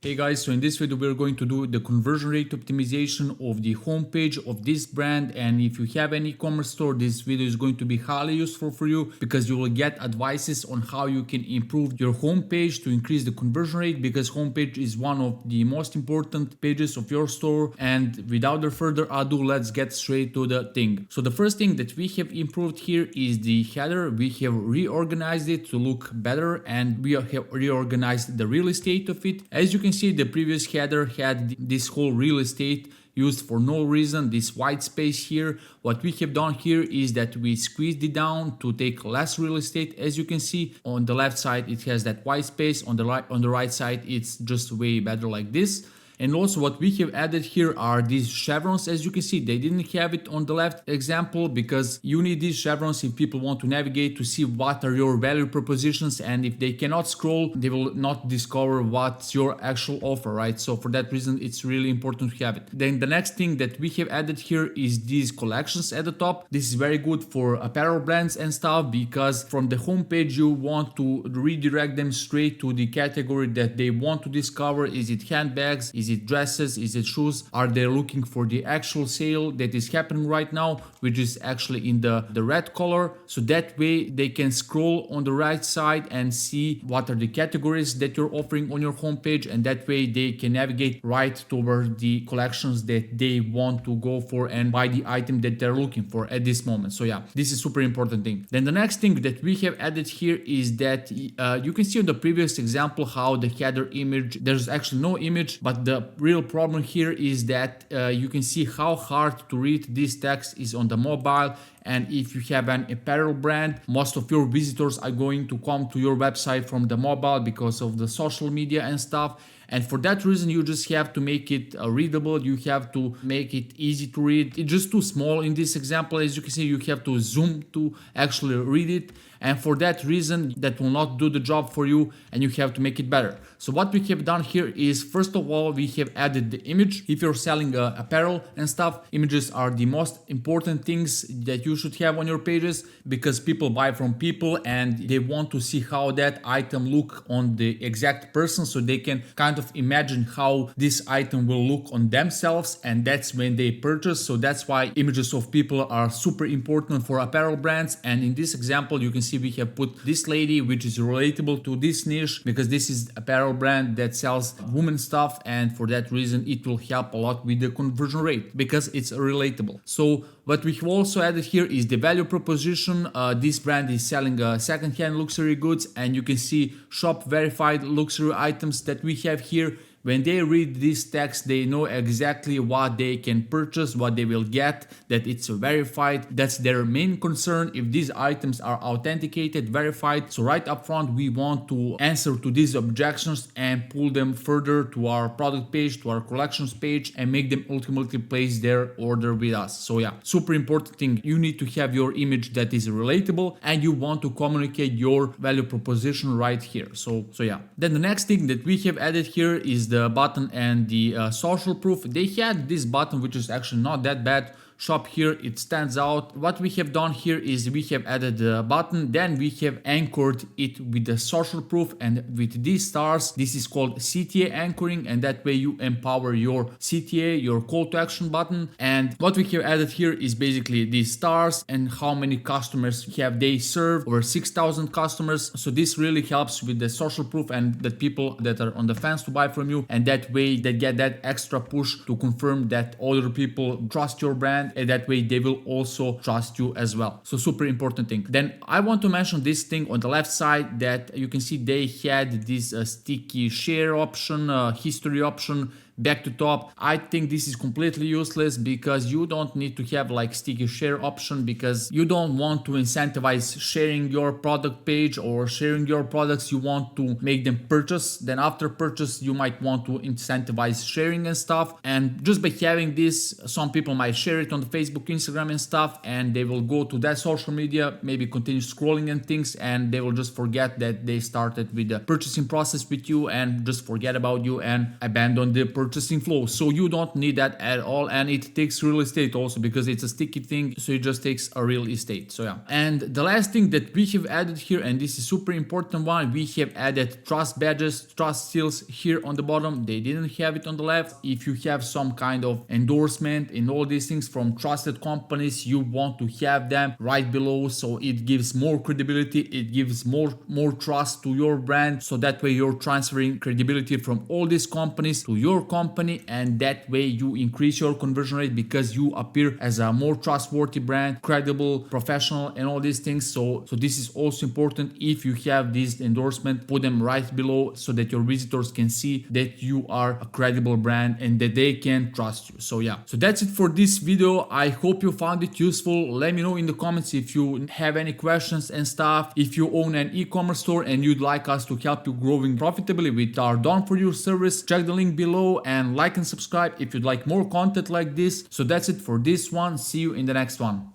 Hey guys, so in this video we're going to do the conversion rate optimization of the homepage of this brand, and if you have an e-commerce store, this video is going to be highly useful for you because you will get advices on how you can improve your homepage to increase the conversion rate, because homepage is one of the most important pages of your store. And without further ado, let's get straight to the thing. So the first thing that we have improved here is the header. We have reorganized it to look better, and we have reorganized the real estate of it. As you can see, the previous header had this whole real estate used for no reason, this white space here. What we have done here is that we squeezed it down to take less real estate. As you can see, on the left side it has that white space, on the right side it's just way better like this. And also what we have added here are these chevrons. As you can see, they didn't have it on the left example because you need these chevrons if people want to navigate to see what are your value propositions, and if they cannot scroll, they will not discover what's your actual offer, right? So for that reason, it's really important to have it. Then the next thing that we have added here is these collections at the top. This is very good for apparel brands and stuff, because from the homepage you want to redirect them straight to the category that they want to discover. Is it handbags? Is it dresses? Is it shoes? Are they looking for the actual sale that is happening right now, which is actually in the red color? So that way they can scroll on the right side and see what are the categories that you're offering on your homepage, and that way they can navigate right toward the collections that they want to go for and buy the item that they're looking for at this moment. So yeah, this is super important thing. Then the next thing that we have added here is that you can see on the previous example how the header image, there's actually no image, but the real problem here is that you can see how hard to read this text is on the mobile. And if you have an apparel brand, most of your visitors are going to come to your website from the mobile because of the social media and stuff. And for that reason, you just have to make it readable. You have to make it easy to read. It's just too small in this example. As you can see, you have to zoom to actually read it. And for that reason, that will not do the job for you, and you have to make it better. So what we have done here is, first of all, we have added the image. If you're selling apparel and stuff, images are the most important things that you should have on your pages, because people buy from people and they want to see how that item look on the exact person, so they can kind of imagine how this item will look on themselves, and that's when they purchase. So that's why images of people are super important for apparel brands. And in this example, you can see we have put this lady, which is relatable to this niche, because this is apparel brand that sells women stuff, and for that reason it will help a lot with the conversion rate because it's relatable. So what we have also added here is the value proposition. This brand is selling second-hand luxury goods, and you can see shop verified luxury items that we have here. When they read this text, they know exactly what they can purchase, what they will get, that it's verified. That's their main concern, if these items are authenticated, verified. So right up front, we want to answer to these objections and pull them further to our product page, to our collections page, and make them ultimately place their order with us. So yeah, super important thing. You need to have your image that is relatable, and you want to communicate your value proposition right here. So yeah. Then the next thing that we have added here is the button and the social proof. They had this button, which is actually not that bad. Shop here, it stands out. What we have done here is we have added the button, then we have anchored it with the social proof and with these stars. This is called CTA anchoring, and that way you empower your CTA, your call to action button. And what we have added here is basically these stars and how many customers have they served, over 6,000 customers. So this really helps with the social proof and the people that are on the fence to buy from you, and that way they get that extra push to confirm that other people trust your brand, and that way they will also trust you as well. So super important thing. Then I want to mention this thing on the left side, that you can see they had this sticky share option, history option, back to top. I think this is completely useless, because you don't need to have like sticky share option, because you don't want to incentivize sharing your product page or sharing your products. You want to make them purchase. Then after purchase, you might want to incentivize sharing and stuff. And just by having this, some people might share it on the Facebook, Instagram and stuff, and they will go to that social media, maybe continue scrolling and things, and they will just forget that they started with the purchasing process with you and just forget about you and abandon the purchase purchasing flow. So you don't need that at all, and it takes real estate also because it's a sticky thing, so it just takes a real estate. So yeah. And the last thing that we have added here, and this is super important one, we have added trust badges, trust seals here on the bottom. They didn't have it on the left. If you have some kind of endorsement in all these things from trusted companies, you want to have them right below, so it gives more credibility, it gives more trust to your brand, so that way you're transferring credibility from all these companies to your company, and that way you increase your conversion rate because you appear as a more trustworthy brand, credible, professional, and all these things. So this is also important. If you have this endorsement, put them right below so that your visitors can see that you are a credible brand and that they can trust you. So yeah, so that's it for this video. I hope you found it useful. Let me know in the comments if you have any questions and stuff. If you own an e-commerce store and you'd like us to help you growing profitably with our done for you service, check the link below and like and subscribe if you'd like more content like this. So that's it for this one. See you in the next one.